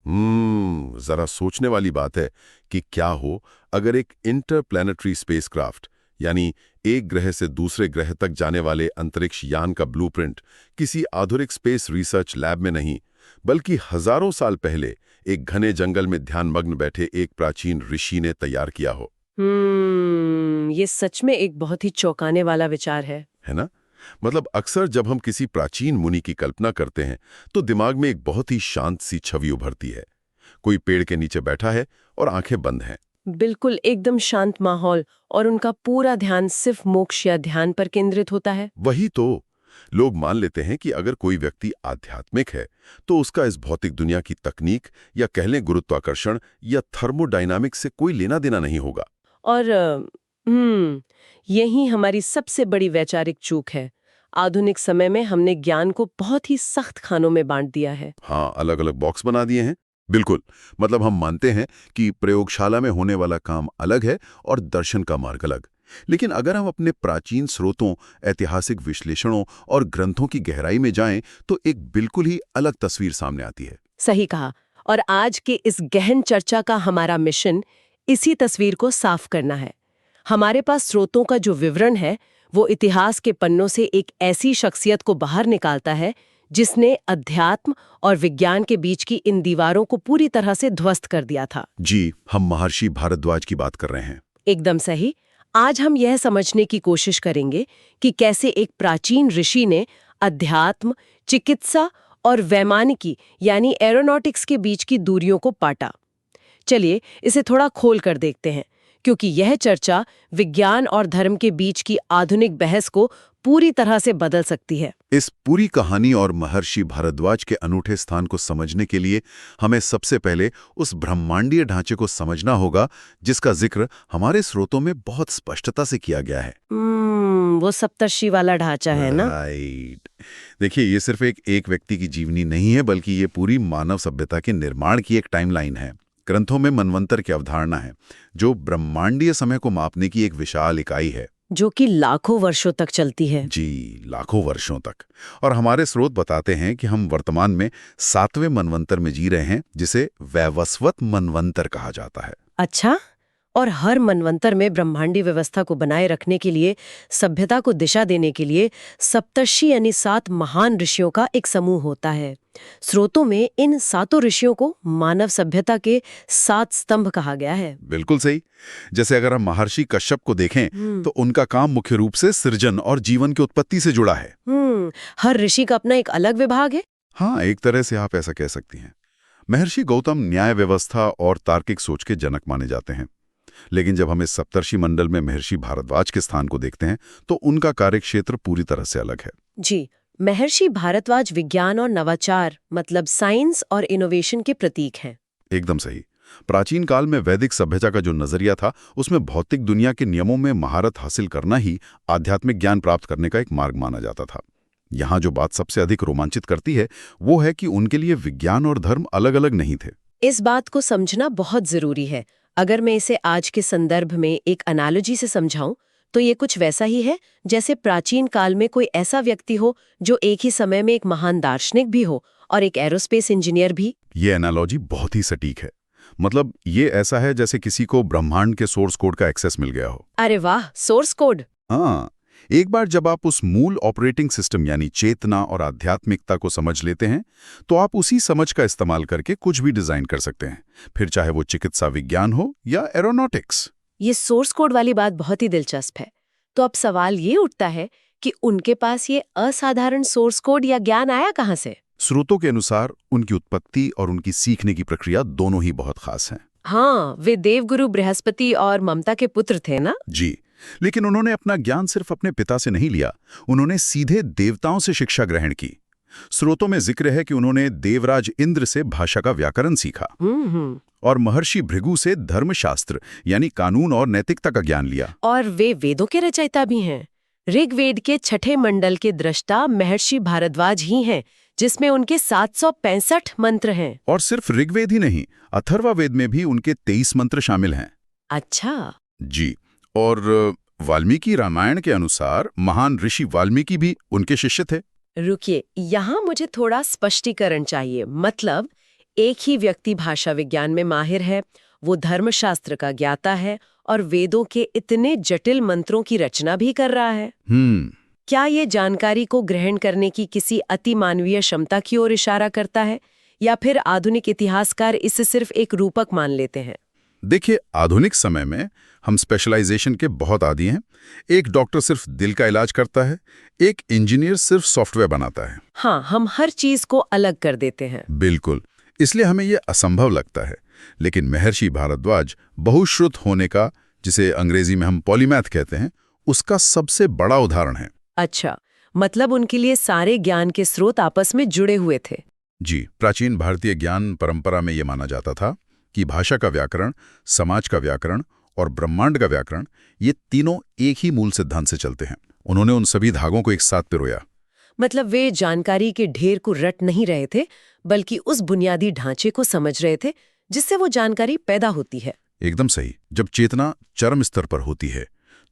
जरा सोचने वाली बात है कि क्या हो अगर एक इंटरप्लैनेटरी स्पेसक्राफ्ट यानी एक ग्रह से दूसरे ग्रह तक जाने वाले अंतरिक्ष यान का ब्लूप्रिंट किसी आधुनिक स्पेस रिसर्च लैब में नहीं बल्कि हजारों साल पहले एक घने जंगल में ध्यानमग्न बैठे एक प्राचीन ऋषि ने तैयार किया हो। ये सच में एक बहुत ही चौंकाने वाला विचार है ना? मतलब अक्सर जब हम किसी प्राचीन मुनि की कल्पना करते हैं तो दिमाग में एक बहुत ही शांत सी छवि उभरती है। कोई पेड़ के नीचे बैठा है और आंखें बंद हैं। बिल्कुल एकदम शांत माहौल, और उनका पूरा ध्यान सिर्फ मोक्ष या ध्यान पर केंद्रित होता है। वही तो लोग मान लेते हैं कि अगर कोई व्यक्ति आध्यात्मिक है तो उसका इस भौतिक दुनिया की तकनीक या कह लें गुरुत्वाकर्षण या थर्मोडायनामिक्स से कोई लेना देना नहीं होगा। और यही हमारी सबसे बड़ी वैचारिक चूक है। आधुनिक समय में हमने ज्ञान को बहुत ही सख्त खानों में बांट दिया है। हाँ, अलग अलग बॉक्स बना दिए हैं। बिल्कुल, मतलब हम मानते हैं कि प्रयोगशाला में होने वाला काम अलग है और दर्शन का मार्ग अलग। लेकिन अगर हम अपने प्राचीन स्रोतों, ऐतिहासिक विश्लेषणों और ग्रंथों की गहराई में जाएं तो एक बिल्कुल ही अलग तस्वीर सामने आती है। सही कहा। और आज के इस गहन चर्चा का हमारा मिशन इसी तस्वीर को साफ करना है। हमारे पास स्रोतों का जो विवरण है वो इतिहास के पन्नों से एक ऐसी शख्सियत को बाहर निकालता है जिसने अध्यात्म और विज्ञान के बीच की इन दीवारों को पूरी तरह से ध्वस्त कर दिया था। जी, हम महर्षि भारद्वाज की बात कर रहे हैं। एकदम सही। आज हम यह समझने की कोशिश करेंगे कि कैसे एक प्राचीन ऋषि ने अध्यात्म, चिकित्सा और वैमानिकी यानी एरोनॉटिक्स के बीच की दूरियों को पाटा। चलिए इसे थोड़ा खोल कर देखते हैं, क्योंकि यह चर्चा विज्ञान और धर्म के बीच की आधुनिक बहस को पूरी तरह से बदल सकती है। इस पूरी कहानी और महर्षि भारद्वाज के अनूठे स्थान को समझने के लिए हमें सबसे पहले उस ब्रह्मांडीय ढांचे को समझना होगा जिसका जिक्र हमारे स्रोतों में बहुत स्पष्टता से किया गया है। वो सप्तर्षि वाला ढांचा है ना? राइट। देखिए, ये सिर्फ एक व्यक्ति की जीवनी नहीं है, बल्कि ये पूरी मानव सभ्यता के निर्माण की एक टाइमलाइन है। ग्रंथों में मनवंतर की अवधारणा है जो ब्रह्मांडीय समय को मापने की एक विशाल इकाई है, जो कि लाखों वर्षों तक चलती है। जी, लाखों वर्षों तक। और हमारे स्रोत बताते हैं कि हम वर्तमान में 7वें मनवंतर में जी रहे हैं, जिसे वैवस्वत मनवंतर कहा जाता है। अच्छा, और हर मनवंतर में ब्रह्मांडी व्यवस्था को बनाए रखने के लिए, सभ्यता को दिशा देने के लिए सप्तर्षि यानी 7 महान ऋषियों का एक समूह होता है। स्रोतों में इन 7 ऋषियों को मानव सभ्यता के 7 स्तंभ कहा गया है। बिल्कुल सही। जैसे अगर हम महर्षि कश्यप को देखें तो उनका काम मुख्य रूप से सृजन और जीवन की उत्पत्ति से जुड़ा है। हर ऋषि का अपना एक अलग विभाग है। हाँ, एक तरह से आप ऐसा कह सकती हैं। महर्षि गौतम न्याय व्यवस्था और तार्किक सोच के जनक माने जाते हैं। लेकिन जब हम इस सप्तर्षि मंडल में महर्षि भारद्वाज के स्थान को देखते हैं तो उनका कार्यक्षेत्र पूरी तरह से अलग है। जी, महर्षि भारद्वाज विज्ञान और नवाचार मतलब साइंस और इनोवेशन के प्रतीक हैं। एकदम सही। प्राचीन काल में वैदिक सभ्यता का जो नजरिया था उसमें भौतिक दुनिया के नियमों में महारत हासिल करना ही आध्यात्मिक ज्ञान प्राप्त करने का एक मार्ग माना जाता था। यहाँ जो बात सबसे अधिक रोमांचित करती है वो है कि उनके लिए विज्ञान और धर्म अलग अलग नहीं थे। इस बात को समझना बहुत जरूरी है। अगर मैं इसे आज के संदर्भ में एक एनालॉजी से समझाऊं तो ये कुछ वैसा ही है जैसे प्राचीन काल में कोई ऐसा व्यक्ति हो जो एक ही समय में एक महान दार्शनिक भी हो और एक एरोस्पेस इंजीनियर भी। ये एनालॉजी बहुत ही सटीक है। मतलब ये ऐसा है जैसे किसी को ब्रह्मांड के सोर्स कोड का एक्सेस मिल गया हो। अरे वाह, सोर्स कोड। हाँ, एक बार जब आप उस मूल ऑपरेटिंग सिस्टम यानी चेतना और आध्यात्मिकता को समझ लेते हैं तो आप उसी समझ का इस्तेमाल करके कुछ भी डिजाइन कर सकते हैं, फिर चाहे वो चिकित्सा विज्ञान हो या एरोनॉटिक्स। ये सोर्स कोड वाली बात बहुत ही दिलचस्प है। तो अब सवाल ये उठता है कि उनके पास ये असाधारण सोर्स कोड या ज्ञान आया कहाँ से? स्रोतों के अनुसार उनकी उत्पत्ति और उनकी सीखने की प्रक्रिया दोनों ही बहुत खास हैं। हाँ, वे देवगुरु बृहस्पति और ममता के पुत्र थे ना? जी, लेकिन उन्होंने अपना ज्ञान सिर्फ अपने पिता से नहीं लिया, उन्होंने सीधे देवताओं से शिक्षा ग्रहण की। स्रोतों में जिक्र है कि उन्होंने देवराज इंद्र से भाषा का व्याकरण सीखा और महर्षि भृगु से धर्मशास्त्र यानी कानून और नैतिकता का ज्ञान लिया। और वे वेदों के रचयिता भी हैं। ऋग्वेद के 6ठे मंडल के दृष्टा महर्षि भारद्वाज ही हैं, जिसमें उनके 765 मंत्र हैं। और सिर्फ ऋग्वेद ही नहीं, अथर्ववेद में भी उनके 23 मंत्र शामिल हैं। अच्छा जी, और वाल्मीकि रामायण के अनुसार महान ऋषि वाल्मीकि भी उनके शिष्य थे। रुकिए, यहाँ मुझे थोड़ा स्पष्टीकरण चाहिए। मतलब एक ही व्यक्ति भाषा विज्ञान में माहिर है, वो धर्मशास्त्र का ज्ञाता है और वेदों के इतने जटिल मंत्रों की रचना भी कर रहा है। क्या ये जानकारी को ग्रहण करने की किसी अति मानवीय क्षमता की ओर इशारा करता है, या फिर आधुनिक इतिहासकार इसे सिर्फ एक रूपक मान लेते हैं? देखिए, आधुनिक समय में हम स्पेशलाइजेशन के बहुत आदी हैं। एक डॉक्टर सिर्फ दिल का इलाज करता है, एक इंजीनियर सिर्फ सॉफ्टवेयर बनाता है। हाँ, हम हर चीज को अलग कर देते हैं। बिल्कुल, इसलिए हमें यह असंभव लगता है। लेकिन महर्षि भारद्वाज बहुश्रुत होने का, जिसे अंग्रेजी में हम पॉलीमैथ कहते हैं, उसका सबसे बड़ा उदाहरण है। अच्छा, मतलब उनके लिए सारे ज्ञान के स्रोत आपस में जुड़े हुए थे। जी, प्राचीन भारतीय ज्ञान परंपरा में यह माना जाता था कि भाषा का व्याकरण, समाज का व्याकरण और ब्रह्मांड का व्याकरण, ये तीनों एक ही मूल सिद्धांत से चलते हैं। उन्होंने उन सभी धागों को एक साथ पिरोया। मतलब वे जानकारी के ढेर को रट नहीं रहे थे, बल्कि उस बुनियादी ढांचे को समझ रहे थे जिससे वो जानकारी पैदा होती है। एकदम सही। जब चेतना चरम स्तर पर होती है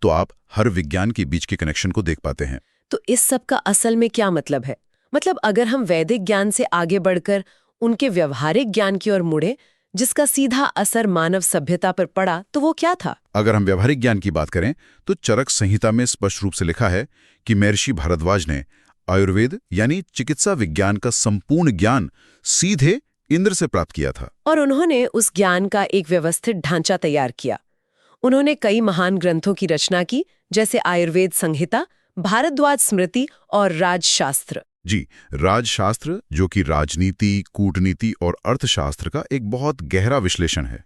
तो आप हर विज्ञान के बीच के कनेक्शन को देख पाते हैं। तो इस सब का असल में क्या मतलब है? मतलब अगर हम वैदिक ज्ञान से आगे बढ़कर उनके व्यवहारिक ज्ञान की ओर मुड़े, जिसका सीधा असर मानव सभ्यता पर पड़ा, तो वो क्या था? अगर हम व्यवहारिक ज्ञान की बात करें तो चरक संहिता में स्पष्ट रूप से लिखा है कि महर्षि भारद्वाज ने आयुर्वेद यानी चिकित्सा विज्ञान का संपूर्ण ज्ञान सीधे इंद्र से प्राप्त किया था। और उन्होंने उस ज्ञान का एक व्यवस्थित ढांचा तैयार किया। उन्होंने कई महान ग्रंथों की रचना की, जैसे आयुर्वेद संहिता, भारद्वाज स्मृति और राजशास्त्र। जी, राजशास्त्र, जो कि राजनीति, कूटनीति और अर्थशास्त्र का एक बहुत गहरा विश्लेषण है।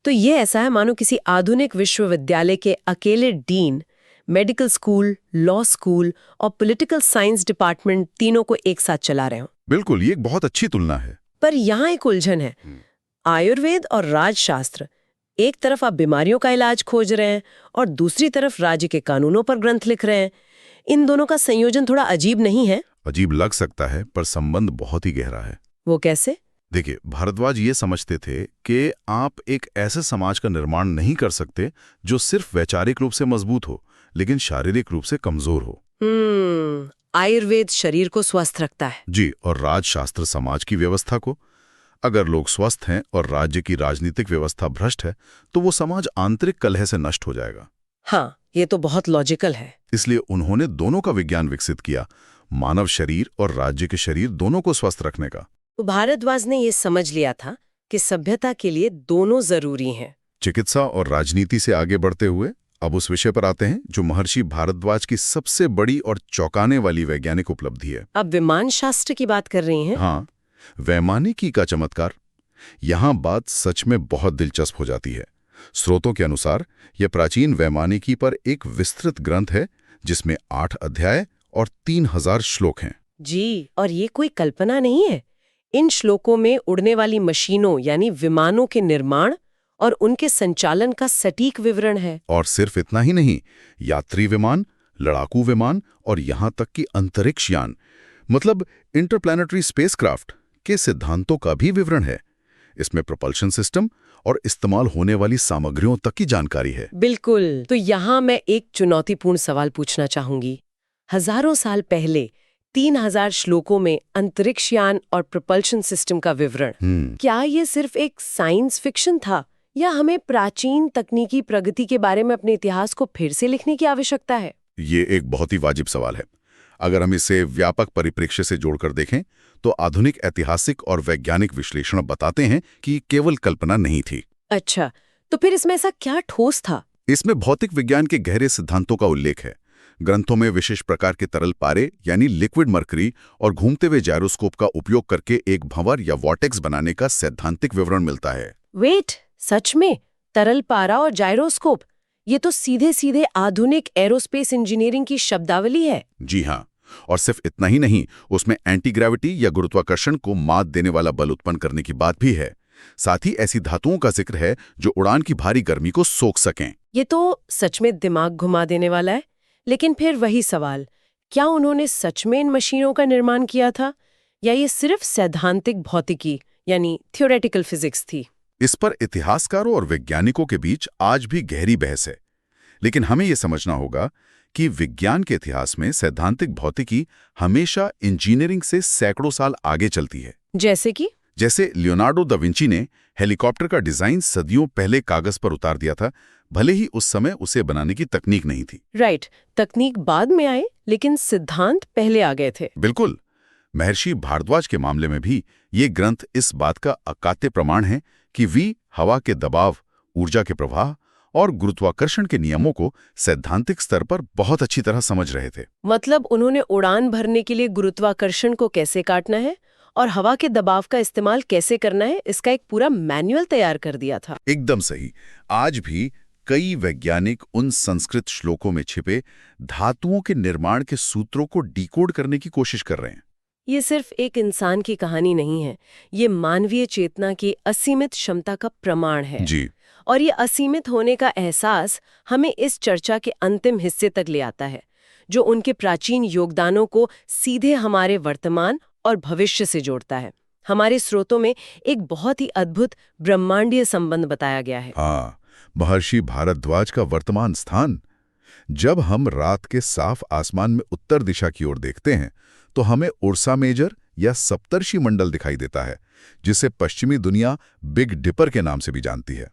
तो ये ऐसा है मानो किसी आधुनिक विश्वविद्यालय के अकेले dean medical school, law school और पॉलिटिकल साइंस डिपार्टमेंट तीनों को एक साथ चला रहे हो। बिल्कुल, ये एक बहुत अच्छी तुलना है। पर यहाँ एक उलझन है। आयुर्वेद और राजशास्त्र, एक तरफ आप बीमारियों का इलाज खोज रहे हैं और दूसरी तरफ राज्य के कानूनों पर ग्रंथ लिख रहे हैं। इन दोनों का संयोजन थोड़ा अजीब नहीं है? अजीब लग सकता है, पर संबंध बहुत ही गहरा है। वो कैसे? देखिए, भारद्वाज ये समझते थे कि आप एक ऐसे समाज का निर्माण नहीं कर सकते जो सिर्फ वैचारिक रूप से मजबूत हो, लेकिन शारीरिक रूप से कमजोर हो। आयुर्वेद शरीर को स्वस्थ रखता है। जी, और राजशास्त्र समाज की व्यवस्था को। अगर लोग स्वस्थ हैं और राज्य की राजनीतिक व्यवस्था भ्रष्ट है, तो वो समाज आंतरिक कलह से नष्ट हो जाएगा। हाँ, ये तो बहुत लॉजिकल है। इसलिए उन्होंने दोनों का विज्ञान विकसित किया, मानव शरीर और राज्य के शरीर दोनों को स्वस्थ रखने का। तो भारद्वाज ने ये समझ लिया था कि सभ्यता के लिए दोनों जरूरी हैं। चिकित्सा और राजनीति से आगे बढ़ते हुए अब उस विषय पर आते हैं जो महर्षि भारद्वाज की सबसे बड़ी और चौंकाने वाली वैज्ञानिक उपलब्धि है। अब विमान शास्त्र की बात कर रही हैं? हाँ, वैमानिकी का चमत्कार। यहाँ बात सच में बहुत दिलचस्प हो जाती है। स्रोतों के अनुसार यह प्राचीन वैमानिकी पर एक विस्तृत ग्रंथ है जिसमें 8 अध्याय और 3000 श्लोक हैं। जी, और ये कोई कल्पना नहीं है। इन श्लोकों में उड़ने वाली मशीनों यानी विमानों के निर्माण और उनके संचालन का सटीक विवरण है। और सिर्फ इतना ही नहीं, यात्री विमान, लड़ाकू विमान और यहाँ तक कि अंतरिक्ष यान, मतलब इंटरप्लैनेटरी स्पेसक्राफ्ट के सिद्धांतों का भी विवरण है। इसमें प्रोपल्शन सिस्टम और इस्तेमाल होने वाली सामग्रियों तक की जानकारी है। बिल्कुल। तो यहाँ मैं एक चुनौतीपूर्ण सवाल पूछना चाहूंगी। हजारों साल पहले 3000 श्लोकों में अंतरिक्ष यान और प्रोपल्शन सिस्टम का विवरण, क्या ये सिर्फ एक साइंस फिक्शन था, या हमें प्राचीन तकनीकी प्रगति के बारे में अपने इतिहास को फिर से लिखने की आवश्यकता है? ये एक बहुत ही वाजिब सवाल है। अगर हम इसे व्यापक परिप्रेक्ष्य से जोड़कर देखें तो आधुनिक ऐतिहासिक और वैज्ञानिक विश्लेषण बताते हैं कि केवल कल्पना नहीं थी। अच्छा, तो फिर इसमें ऐसा क्या ठोस था? इसमें भौतिक विज्ञान के गहरे सिद्धांतों का उल्लेख है। ग्रंथों में विशेष प्रकार के तरल पारे यानी लिक्विड मर्करी और घूमते हुए जायरोस्कोप का उपयोग करके एक भंवर या वॉर्टेक्स बनाने का सैद्धांतिक विवरण मिलता है। वेट, सच में? तरल पारा और जायरोस्कोप, ये तो सीधे सीधे आधुनिक एरोस्पेस इंजीनियरिंग की शब्दावली है। जी हाँ, और सिर्फ इतना ही नहीं, उसमें एंटी ग्रेविटी या गुरुत्वाकर्षण को मात देने वाला बल उत्पन्न करने की बात भी है। साथ ही ऐसी धातुओं का जिक्र है जो उड़ान की भारी गर्मी को सोख सकें। ये तो सच में दिमाग घुमा देने वाला है। लेकिन फिर वही सवाल, क्या उन्होंने सच में इन मशीनों का निर्माण किया था, या ये सिर्फ सैद्धांतिक भौतिकी यानी थ्योरेटिकल फिजिक्स थी? इस पर इतिहासकारों और वैज्ञानिकों के बीच आज भी गहरी बहस है। लेकिन हमें यह समझना होगा कि विज्ञान के इतिहास में सैद्धांतिक भौतिकी हमेशा इंजीनियरिंग से सैकड़ों साल आगे चलती है। जैसे कि जैसे लियोनार्डो दा विंची ने हेलीकॉप्टर का डिजाइन सदियों पहले कागज पर उतार दिया था, भले ही उस समय उसे बनाने की तकनीक नहीं थी। राइट, तकनीक बाद में आए लेकिन सिद्धांत पहले आ गए थे। बिल्कुल। महर्षि भारद्वाज के मामले में भी ये ग्रंथ इस बात का अकाट्य प्रमाण है कि वे हवा के दबाव, ऊर्जा के प्रवाह और गुरुत्वाकर्षण के नियमों को सैद्धांतिक स्तर पर बहुत अच्छी तरह समझ रहे थे। मतलब उन्होंने उड़ान भरने के लिए गुरुत्वाकर्षण को कैसे काटना है और हवा के दबाव का इस्तेमाल कैसे करना है, इसका एक पूरा मैनुअल तैयार कर दिया था। एकदम सही। आज भी कई वैज्ञानिक उन संस्कृत श्लोकों में छिपे धातुओं के निर्माण के सूत्रों को डिकोड करने की कोशिश कर रहे हैं। ये सिर्फ एक इंसान की कहानी नहीं है, ये मानवीय चेतना की असीमित क्षमता का प्रमाण है। जी। और ये असीमित होने का एहसास हमें इस चर्चा के अंतिम हिस्से तक ले आता है, जो उनके प्राचीन योगदानों को सीधे हमारे वर्तमान और भविष्य से जोड़ता है। हमारे स्रोतों में एक बहुत ही अद्भुत ब्रह्मांडीय संबंध बताया गया है। हाँ, महर्षि भारद्वाज का वर्तमान स्थान। जब हम रात के साफ आसमान में उत्तर दिशा की ओर देखते हैं तो हमें उर्सा मेजर या सप्तर्षि मंडल दिखाई देता है, जिसे पश्चिमी दुनिया बिग डिपर के नाम से भी जानती है।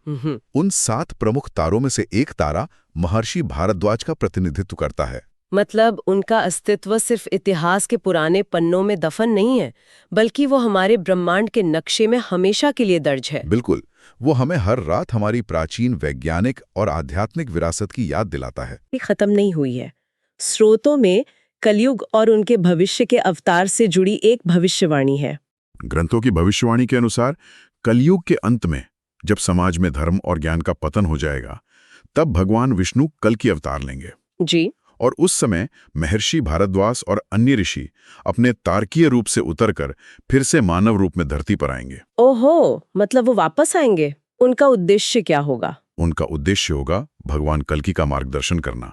उन 7 प्रमुख तारों में से एक तारा महर्षि भारद्वाज का प्रतिनिधित्व करता है। मतलब उनका अस्तित्व सिर्फ इतिहास के पुराने पन्नों में दफन नहीं है, बल्कि वो हमारे ब्रह्मांड के नक्शे में हमेशा के लिए दर्ज है। बिल्कुल, वो हमें हर रात हमारी प्राचीन वैज्ञानिक और आध्यात्मिक विरासत की याद दिलाता है। ये खत्म नहीं हुई है। स्रोतों में कलयुग और उनके भविष्य के अवतार से जुड़ी एक भविष्यवाणी है। ग्रंथों की भविष्यवाणी के अनुसार कलयुग के अंत में, जब समाज में धर्म और ज्ञान का पतन हो जाएगा, तब भगवान विष्णु कल की अवतार लेंगे। जी। और उस समय महर्षि भारद्वाज और अन्य ऋषि अपने तारकीय रूप से उतरकर फिर से मानव रूप में धरती पर आएंगे। ओहो, मतलब वो वापस आएंगे। उनका उद्देश्य क्या होगा? उनका उद्देश्य होगा भगवान कल्कि का मार्गदर्शन करना।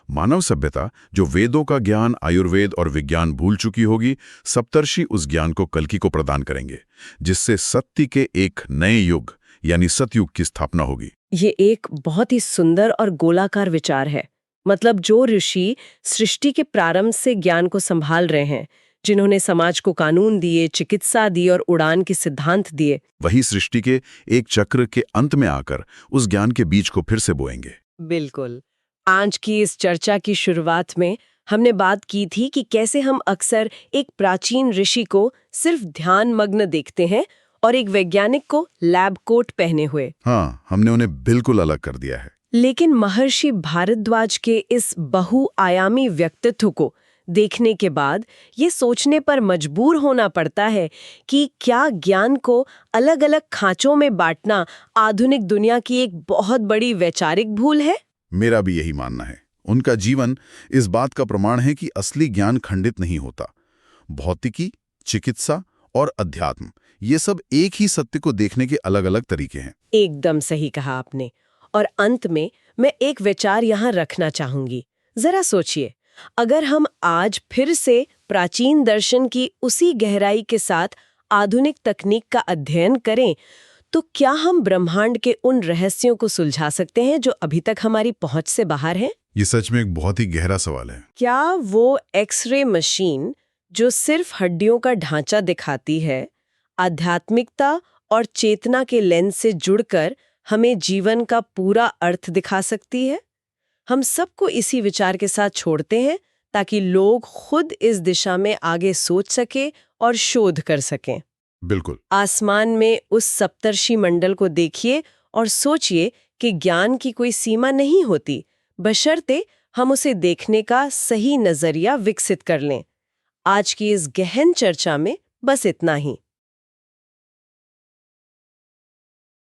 मानव सभ्यता जो वेदों का ज्ञान, आयुर्वेद और विज्ञान भूल चुकी होगी, सप्तर्षि उस ज्ञान को कल्कि को प्रदान करेंगे, जिससे सत्य के एक नए युग यानी सतयुग की स्थापना होगी। ये एक बहुत ही सुंदर और गोलाकार विचार है। मतलब जो ऋषि सृष्टि के प्रारंभ से ज्ञान को संभाल रहे हैं, जिन्होंने समाज को कानून दिए, चिकित्सा दी और उड़ान के सिद्धांत दिए, वही सृष्टि के एक चक्र के अंत में आकर उस ज्ञान के बीज को फिर से बोएंगे। बिल्कुल। आज की इस चर्चा की शुरुआत में हमने बात की थी कि कैसे हम अक्सर एक प्राचीन ऋषि को सिर्फ ध्यान मग्न देखते हैं और एक वैज्ञानिक को लैब कोट पहने हुए। हाँ, हमने उन्हें बिल्कुल अलग कर दिया है। लेकिन महर्षि भारद्वाज के इस बहुआयामी व्यक्तित्व को देखने के बाद ये सोचने पर मजबूर होना पड़ता है कि क्या ज्ञान को अलग अलग खांचों में बांटना आधुनिक दुनिया की एक बहुत बड़ी वैचारिक भूल है? मेरा भी यही मानना है। उनका जीवन इस बात का प्रमाण है कि असली ज्ञान खंडित नहीं होता। भौतिकी, चिकित्सा और अध्यात्म, ये सब एक ही सत्य को देखने के अलग अलग तरीके हैं। एकदम सही कहा आपने। और अंत में मैं एक विचार यहाँ रखना चाहूंगी। जरा सोचिए, अगर हम आज फिर से प्राचीन दर्शन की उसी गहराई के साथ आधुनिक तकनीक का अध्ययन करें, तो क्या हम ब्रह्मांड के उन रहस्यों को सुलझा सकते हैं जो अभी तक हमारी पहुंच से बाहर हैं? ये सच में एक बहुत ही गहरा सवाल है। क्या वो एक्सरे मशीन जो सिर्फ हड्डियों का ढांचा दिखाती है, आध्यात्मिकता और चेतना के लेंस से जुड़कर हमें जीवन का पूरा अर्थ दिखा सकती है? हम सबको इसी विचार के साथ छोड़ते हैं ताकि लोग खुद इस दिशा में आगे सोच सके और शोध कर सकें। बिल्कुल। आसमान में उस सप्तर्षि मंडल को देखिए और सोचिए कि ज्ञान की कोई सीमा नहीं होती, बशर्ते हम उसे देखने का सही नजरिया विकसित कर लें। आज की इस गहन चर्चा में बस इतना ही।